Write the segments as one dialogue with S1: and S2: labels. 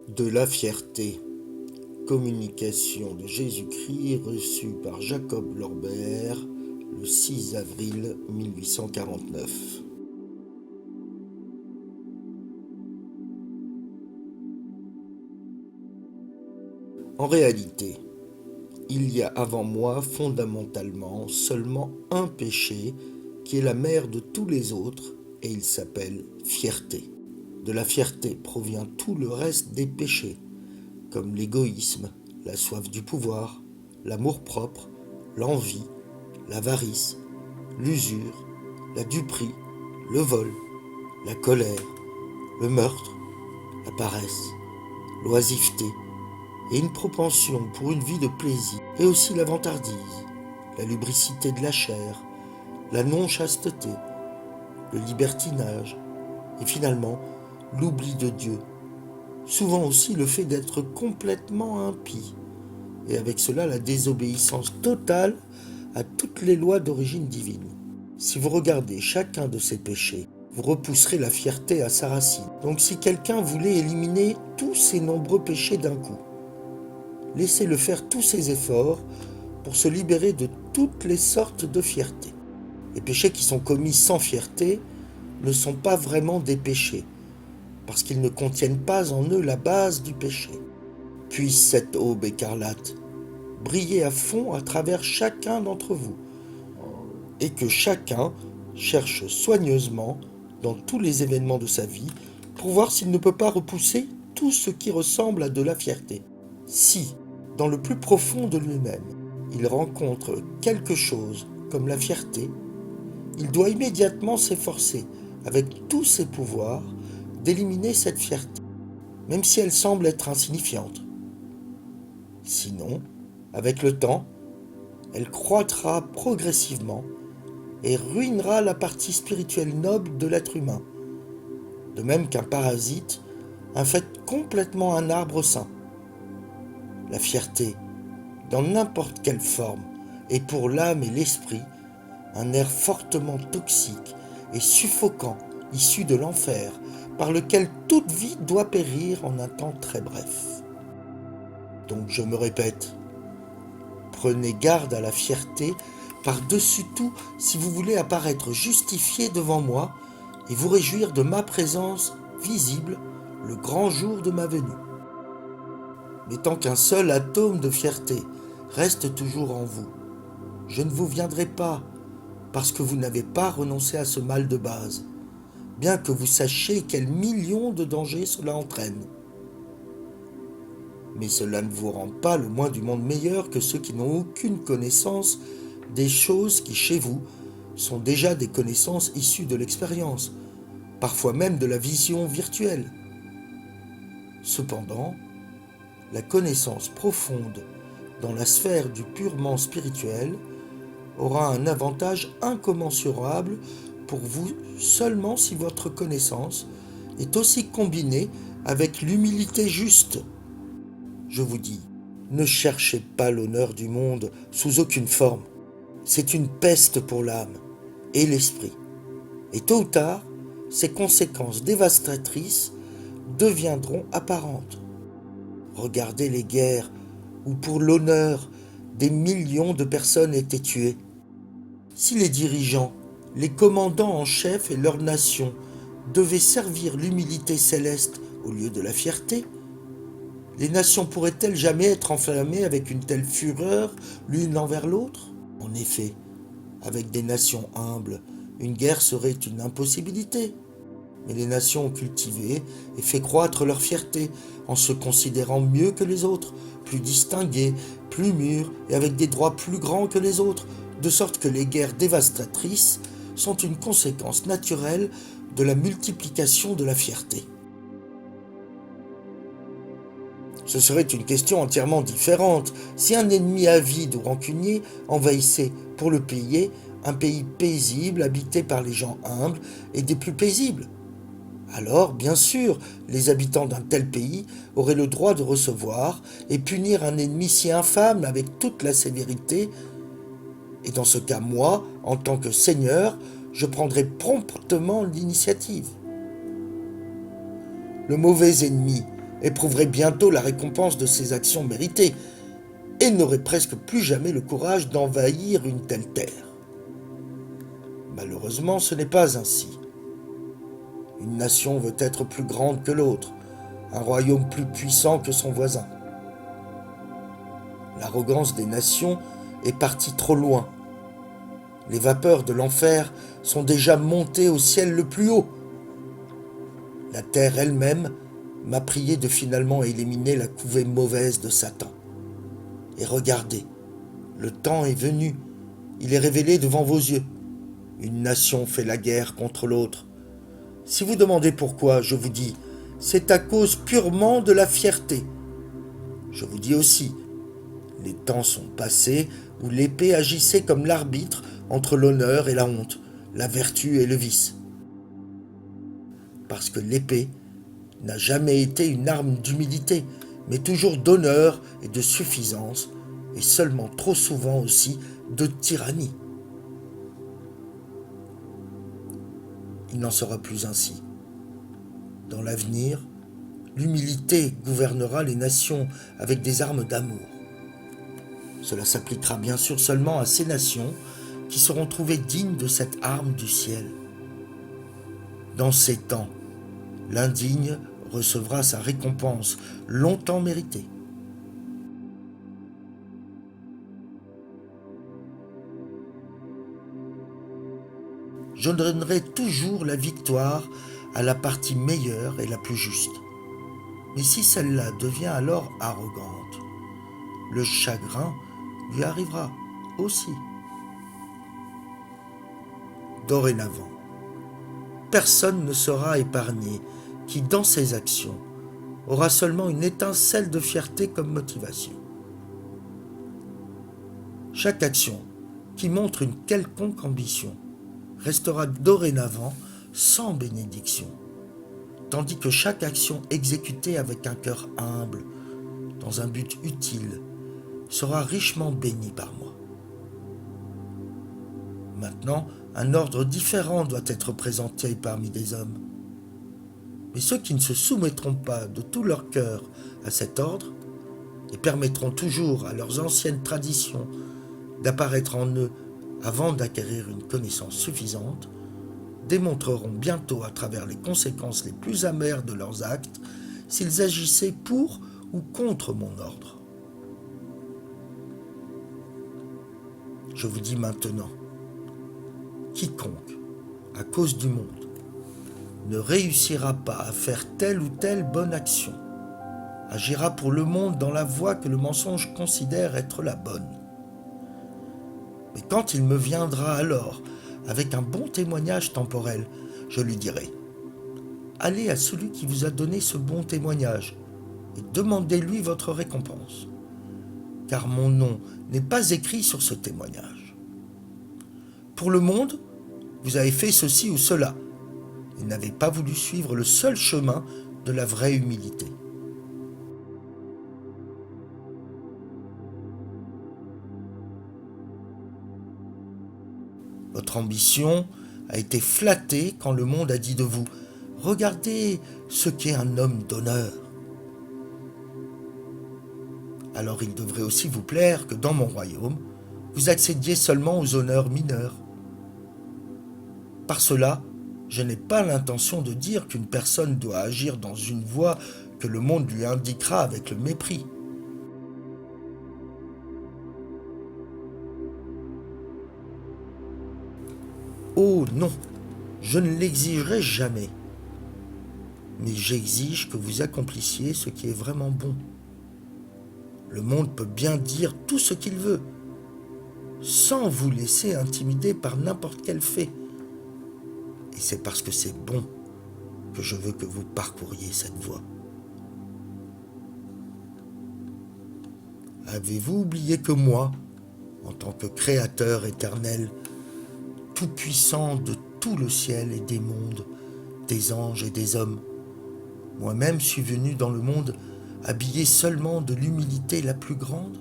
S1: De la fierté. Communication de Jésus-Christ reçue par Jacob Lorber le 6 avril 1849. En réalité, il y a avant moi fondamentalement seulement un péché qui est la mère de tous les autres et il s'appelle fierté. De la fierté provient tout le reste des péchés, comme l'égoïsme, la soif du pouvoir, l'amour-propre, l'envie, l'avarice, l'usure, la duperie, le vol, la colère, le meurtre, la paresse, l'oisiveté, et une propension pour une vie de plaisir, et aussi la vantardise, la lubricité de la chair, la non-chasteté, le libertinage, et finalement l'oubli de Dieu, souvent aussi le fait d'être complètement impie, et avec cela la désobéissance totale à toutes les lois d'origine divine. Si vous regardez chacun de ces péchés, vous repousserez la fierté à sa racine. Donc si quelqu'un voulait éliminer tous ces nombreux péchés d'un coup, laissez-le faire tous ses efforts pour se libérer de toutes les sortes de fierté. Les péchés qui sont commis sans fierté ne sont pas vraiment des péchés, parce qu'ils ne contiennent pas en eux la base du péché. Puisse cette aube écarlate briller à fond à travers chacun d'entre vous, et que chacun cherche soigneusement dans tous les événements de sa vie pour voir s'il ne peut pas repousser tout ce qui ressemble à de la fierté. Si, dans le plus profond de lui-même, il rencontre quelque chose comme la fierté, il doit immédiatement s'efforcer, avec tous ses pouvoirs, d'éliminer cette fierté, même si elle semble être insignifiante. Sinon, avec le temps, elle croîtra progressivement et ruinera la partie spirituelle noble de l'être humain, de même qu'un parasite infecte complètement un arbre sain. La fierté, dans n'importe quelle forme, est pour l'âme et l'esprit un air fortement toxique et suffocant issu de l'enfer, par lequel toute vie doit périr en un temps très bref. Donc je me répète, prenez garde à la fierté par-dessus tout si vous voulez apparaître justifié devant moi et vous réjouir de ma présence visible le grand jour de ma venue. Mais tant qu'un seul atome de fierté reste toujours en vous, je ne vous viendrai pas parce que vous n'avez pas renoncé à ce mal de base, bien que vous sachiez quels millions de dangers cela entraîne. Mais cela ne vous rend pas le moins du monde meilleur que ceux qui n'ont aucune connaissance des choses qui, chez vous, sont déjà des connaissances issues de l'expérience, parfois même de la vision virtuelle. Cependant, la connaissance profonde dans la sphère du purement spirituel aura un avantage incommensurable pour vous seulement si votre connaissance est aussi combinée avec l'humilité juste. Je vous dis, ne cherchez pas l'honneur du monde sous aucune forme. C'est une peste pour l'âme et l'esprit. Et tôt ou tard, ses conséquences dévastatrices deviendront apparentes. Regardez les guerres où pour l'honneur des millions de personnes étaient tuées. Si les dirigeants, les commandants en chef et leur nation devaient servir l'humilité céleste au lieu de la fierté, les nations pourraient-elles jamais être enflammées avec une telle fureur l'une envers l'autre? En effet, avec des nations humbles, une guerre serait une impossibilité. Mais les nations ont cultivé et fait croître leur fierté en se considérant mieux que les autres, plus distingués, plus mûrs et avec des droits plus grands que les autres, de sorte que les guerres dévastatrices sont une conséquence naturelle de la multiplication de la fierté. Ce serait une question entièrement différente si un ennemi avide ou rancunier envahissait, pour le payer, un pays paisible habité par les gens humbles et des plus paisibles. Alors, bien sûr, les habitants d'un tel pays auraient le droit de recevoir et punir un ennemi si infâme avec toute la sévérité. Et dans ce cas, moi, en tant que seigneur, je prendrai promptement l'initiative. Le mauvais ennemi éprouverait bientôt la récompense de ses actions méritées et n'aurait presque plus jamais le courage d'envahir une telle terre. Malheureusement, ce n'est pas ainsi. Une nation veut être plus grande que l'autre, un royaume plus puissant que son voisin. L'arrogance des nations est partie trop loin. Les vapeurs de l'enfer sont déjà montées au ciel le plus haut. La terre elle-même m'a prié de finalement éliminer la couvée mauvaise de Satan. Et regardez, le temps est venu, il est révélé devant vos yeux. Une nation fait la guerre contre l'autre. Si vous demandez pourquoi, je vous dis, c'est à cause purement de la fierté. Je vous dis aussi, les temps sont passés où l'épée agissait comme l'arbitre entre l'honneur et la honte, la vertu et le vice. Parce que l'épée n'a jamais été une arme d'humilité, mais toujours d'honneur et de suffisance, et seulement trop souvent aussi de tyrannie. Il n'en sera plus ainsi. Dans l'avenir, l'humilité gouvernera les nations avec des armes d'amour. Cela s'appliquera bien sûr seulement à ces nations qui seront trouvées dignes de cette arme du ciel. Dans ces temps, l'indigne recevra sa récompense longtemps méritée. Je donnerai toujours la victoire à la partie meilleure et la plus juste. Mais si celle-là devient alors arrogante, le chagrin lui arrivera aussi. Dorénavant, personne ne sera épargné qui, dans ses actions, aura seulement une étincelle de fierté comme motivation. Chaque action qui montre une quelconque ambition restera dorénavant sans bénédiction, tandis que chaque action exécutée avec un cœur humble, dans un but utile, sera richement bénie par moi. Maintenant, un ordre différent doit être présenté parmi les hommes. Mais ceux qui ne se soumettront pas de tout leur cœur à cet ordre et permettront toujours à leurs anciennes traditions d'apparaître en eux avant d'acquérir une connaissance suffisante, démontreront bientôt à travers les conséquences les plus amères de leurs actes s'ils agissaient pour ou contre mon ordre. Je vous dis maintenant, quiconque, à cause du monde, ne réussira pas à faire telle ou telle bonne action, agira pour le monde dans la voie que le mensonge considère être la bonne. Mais quand il me viendra alors avec un bon témoignage temporel, je lui dirai « Allez à celui qui vous a donné ce bon témoignage et demandez-lui votre récompense, car mon nom n'est pas écrit sur ce témoignage. Pour le monde, vous avez fait ceci ou cela et n'avez pas voulu suivre le seul chemin de la vraie humilité. » Votre ambition a été flattée quand le monde a dit de vous « Regardez ce qu'est un homme d'honneur ». Alors il devrait aussi vous plaire que dans mon royaume, vous accédiez seulement aux honneurs mineurs. Par cela, je n'ai pas l'intention de dire qu'une personne doit agir dans une voie que le monde lui indiquera avec le mépris. Oh non, je ne l'exigerai jamais. Mais j'exige que vous accomplissiez ce qui est vraiment bon. Le monde peut bien dire tout ce qu'il veut, sans vous laisser intimider par n'importe quel fait. Et c'est parce que c'est bon que je veux que vous parcouriez cette voie. Avez-vous oublié que moi, en tant que Créateur éternel, tout-puissant de tout le ciel et des mondes, des anges et des hommes, moi-même suis venu dans le monde habillé seulement de l'humilité la plus grande?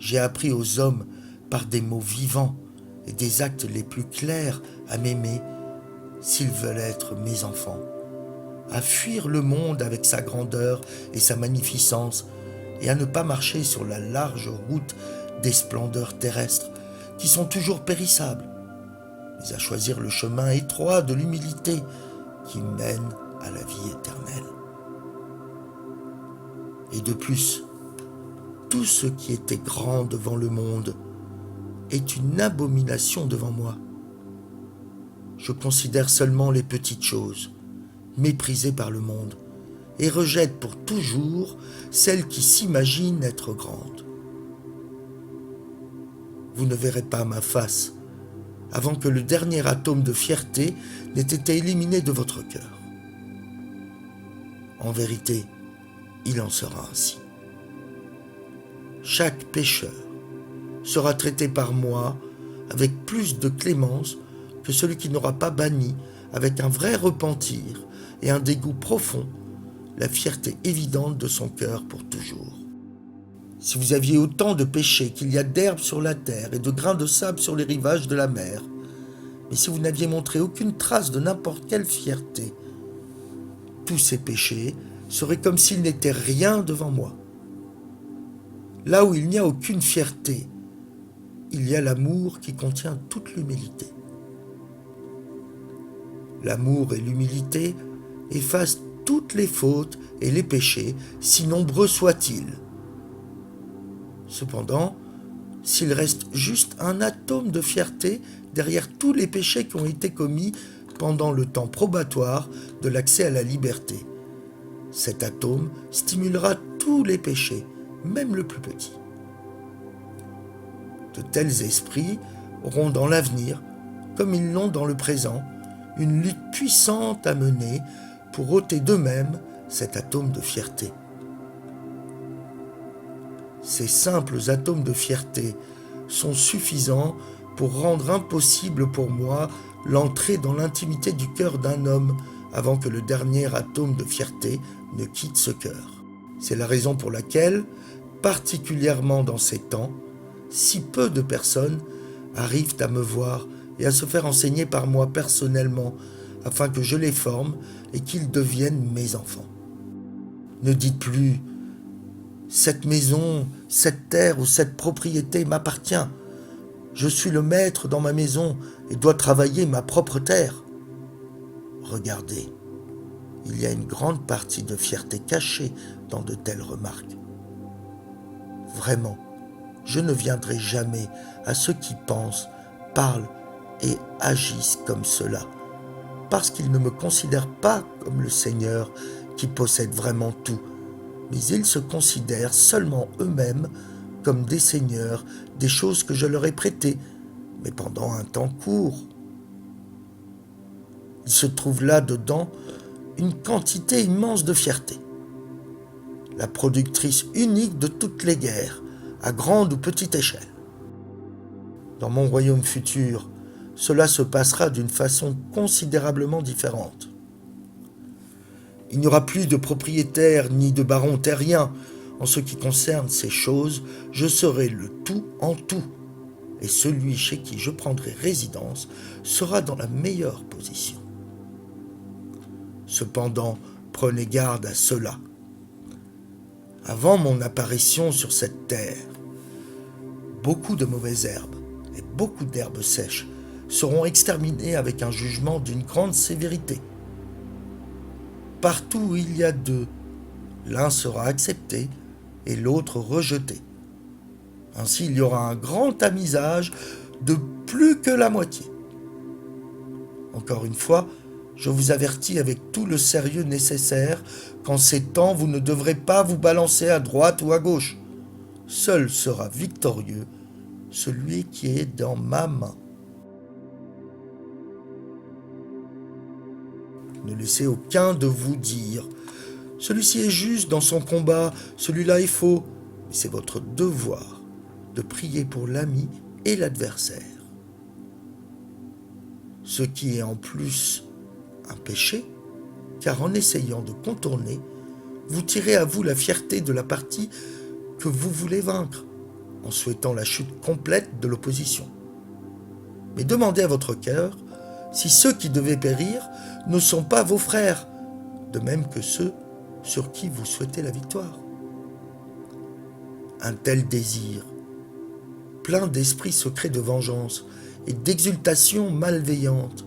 S1: J'ai appris aux hommes par des mots vivants et des actes les plus clairs à m'aimer s'ils veulent être mes enfants à fuir le monde avec sa grandeur et sa magnificence, et à ne pas marcher sur la large route des splendeurs terrestres, qui sont toujours périssables, mais à choisir le chemin étroit de l'humilité qui mène à la vie éternelle. Et de plus, tout ce qui était grand devant le monde est une abomination devant moi. Je considère seulement les petites choses, méprisées par le monde, et rejette pour toujours celles qui s'imaginent être grandes. Vous ne verrez pas ma face avant que le dernier atome de fierté n'ait été éliminé de votre cœur. En vérité, il en sera ainsi. Chaque pécheur sera traité par moi avec plus de clémence que celui qui n'aura pas banni avec un vrai repentir et un dégoût profond la fierté évidente de son cœur pour toujours. Si vous aviez autant de péchés qu'il y a d'herbes sur la terre et de grains de sable sur les rivages de la mer, mais si vous n'aviez montré aucune trace de n'importe quelle fierté, tous ces péchés seraient comme s'ils n'étaient rien devant moi. Là où il n'y a aucune fierté, il y a l'amour qui contient toute l'humilité. L'amour et l'humilité effacent toutes les fautes et les péchés, si nombreux soient-ils. Cependant, s'il reste juste un atome de fierté derrière tous les péchés qui ont été commis pendant le temps probatoire de l'accès à la liberté, cet atome stimulera tous les péchés, même le plus petit. De tels esprits auront dans l'avenir, comme ils l'ont dans le présent, une lutte puissante à mener pour ôter d'eux-mêmes cet atome de fierté. Ces simples atomes de fierté sont suffisants pour rendre impossible pour moi l'entrée dans l'intimité du cœur d'un homme avant que le dernier atome de fierté ne quitte ce cœur. C'est la raison pour laquelle, particulièrement dans ces temps, si peu de personnes arrivent à me voir et à se faire enseigner par moi personnellement afin que je les forme et qu'ils deviennent mes enfants. Ne dites plus « cette maison, cette terre ou cette propriété m'appartient. Je suis le maître dans ma maison et dois travailler ma propre terre. » Regardez, il y a une grande partie de fierté cachée dans de telles remarques. Vraiment, je ne viendrai jamais à ceux qui pensent, parlent et agissent comme cela, parce qu'ils ne me considèrent pas comme le Seigneur qui possède vraiment tout, mais ils se considèrent seulement eux-mêmes comme des seigneurs des choses que je leur ai prêtées, mais pendant un temps court. Il se trouve là-dedans une quantité immense de fierté, la productrice unique de toutes les guerres, à grande ou petite échelle. Dans mon royaume futur, cela se passera d'une façon considérablement différente. Il n'y aura plus de propriétaires ni de barons terriens. En ce qui concerne ces choses, je serai le tout en tout, et celui chez qui je prendrai résidence sera dans la meilleure position. Cependant, prenez garde à cela. Avant mon apparition sur cette terre, beaucoup de mauvaises herbes et beaucoup d'herbes sèches seront exterminées avec un jugement d'une grande sévérité. Partout où il y a deux, l'un sera accepté et l'autre rejeté. Ainsi, il y aura un grand tamisage de plus que la moitié. Encore une fois, je vous avertis avec tout le sérieux nécessaire qu'en ces temps, vous ne devrez pas vous balancer à droite ou à gauche. Seul sera victorieux celui qui est dans ma main. Ne laissez aucun de vous dire « Celui-ci est juste dans son combat, celui-là est faux ». Mais c'est votre devoir de prier pour l'ami et l'adversaire. Ce qui est en plus un péché, car en essayant de contourner, vous tirez à vous la fierté de la partie que vous voulez vaincre, en souhaitant la chute complète de l'opposition. Mais demandez à votre cœur si ceux qui devaient périr ne sont pas vos frères, de même que ceux sur qui vous souhaitez la victoire. Un tel désir, plein d'esprit secret de vengeance et d'exultation malveillante,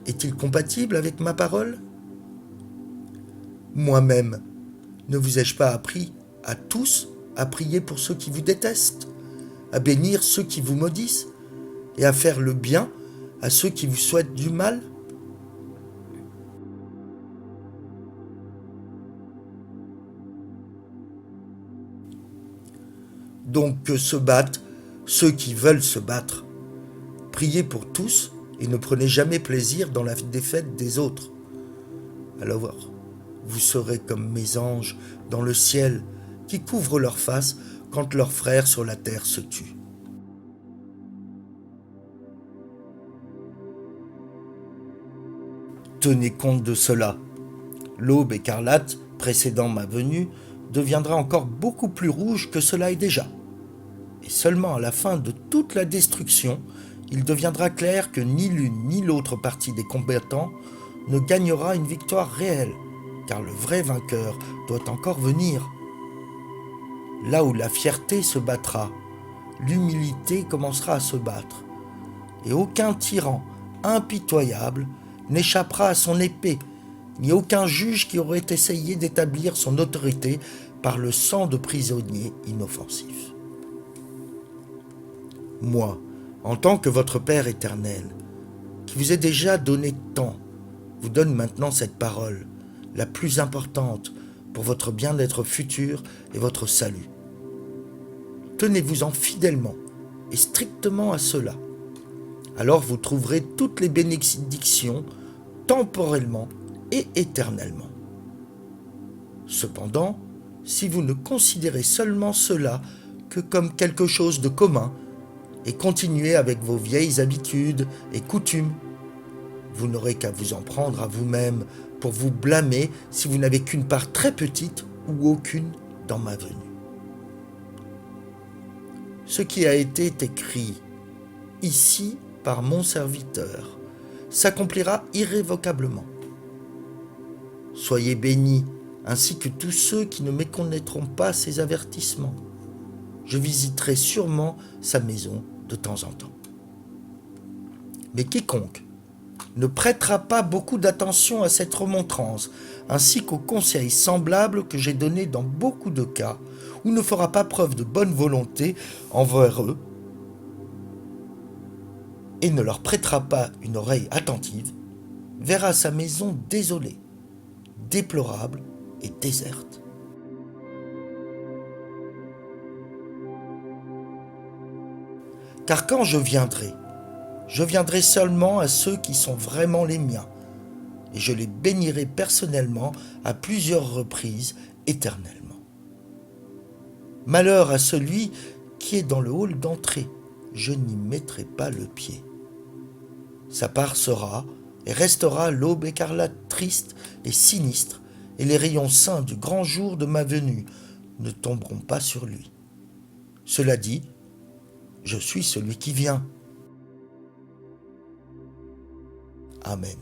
S1: est-il compatible avec ma parole? Moi-même, ne vous ai-je pas appris à tous à prier pour ceux qui vous détestent, à bénir ceux qui vous maudissent et à faire le bien à ceux qui vous souhaitent du mal? Donc que se battent ceux qui veulent se battre. Priez pour tous et ne prenez jamais plaisir dans la défaite des autres. Alors, vous serez comme mes anges dans le ciel qui couvrent leur face quand leurs frères sur la terre se tuent. Tenez compte de cela. L'aube écarlate, précédant ma venue, deviendra encore beaucoup plus rouge que cela est déjà. Et seulement à la fin de toute la destruction, il deviendra clair que ni l'une ni l'autre partie des combattants ne gagnera une victoire réelle, car le vrai vainqueur doit encore venir. Là où la fierté se battra, l'humilité commencera à se battre, et aucun tyran impitoyable n'échappera à son épée, ni aucun juge qui aurait essayé d'établir son autorité par le sang de prisonniers inoffensifs. Moi, en tant que votre Père éternel, qui vous ai déjà donné tant, vous donne maintenant cette parole, la plus importante pour votre bien-être futur et votre salut. Tenez-vous-en fidèlement et strictement à cela. Alors vous trouverez toutes les bénédictions temporellement et éternellement. Cependant, si vous ne considérez seulement cela que comme quelque chose de commun et continuez avec vos vieilles habitudes et coutumes, vous n'aurez qu'à vous en prendre à vous-même pour vous blâmer si vous n'avez qu'une part très petite ou aucune dans ma venue. Ce qui a été écrit ici par mon serviteur s'accomplira irrévocablement. Soyez bénis, ainsi que tous ceux qui ne méconnaîtront pas ces avertissements. Je visiterai sûrement sa maison de temps en temps. Mais quiconque ne prêtera pas beaucoup d'attention à cette remontrance, ainsi qu'aux conseils semblables que j'ai donnés dans beaucoup de cas, ou ne fera pas preuve de bonne volonté envers eux, et ne leur prêtera pas une oreille attentive, verra sa maison désolée, déplorable et déserte. Car quand je viendrai seulement à ceux qui sont vraiment les miens, et je les bénirai personnellement à plusieurs reprises éternellement. Malheur à celui qui est dans le hall d'entrée, je n'y mettrai pas le pied. Sa part sera et restera l'aube écarlate triste et sinistre, et les rayons saints du grand jour de ma venue ne tomberont pas sur lui. Cela dit, je suis celui qui vient. Amen.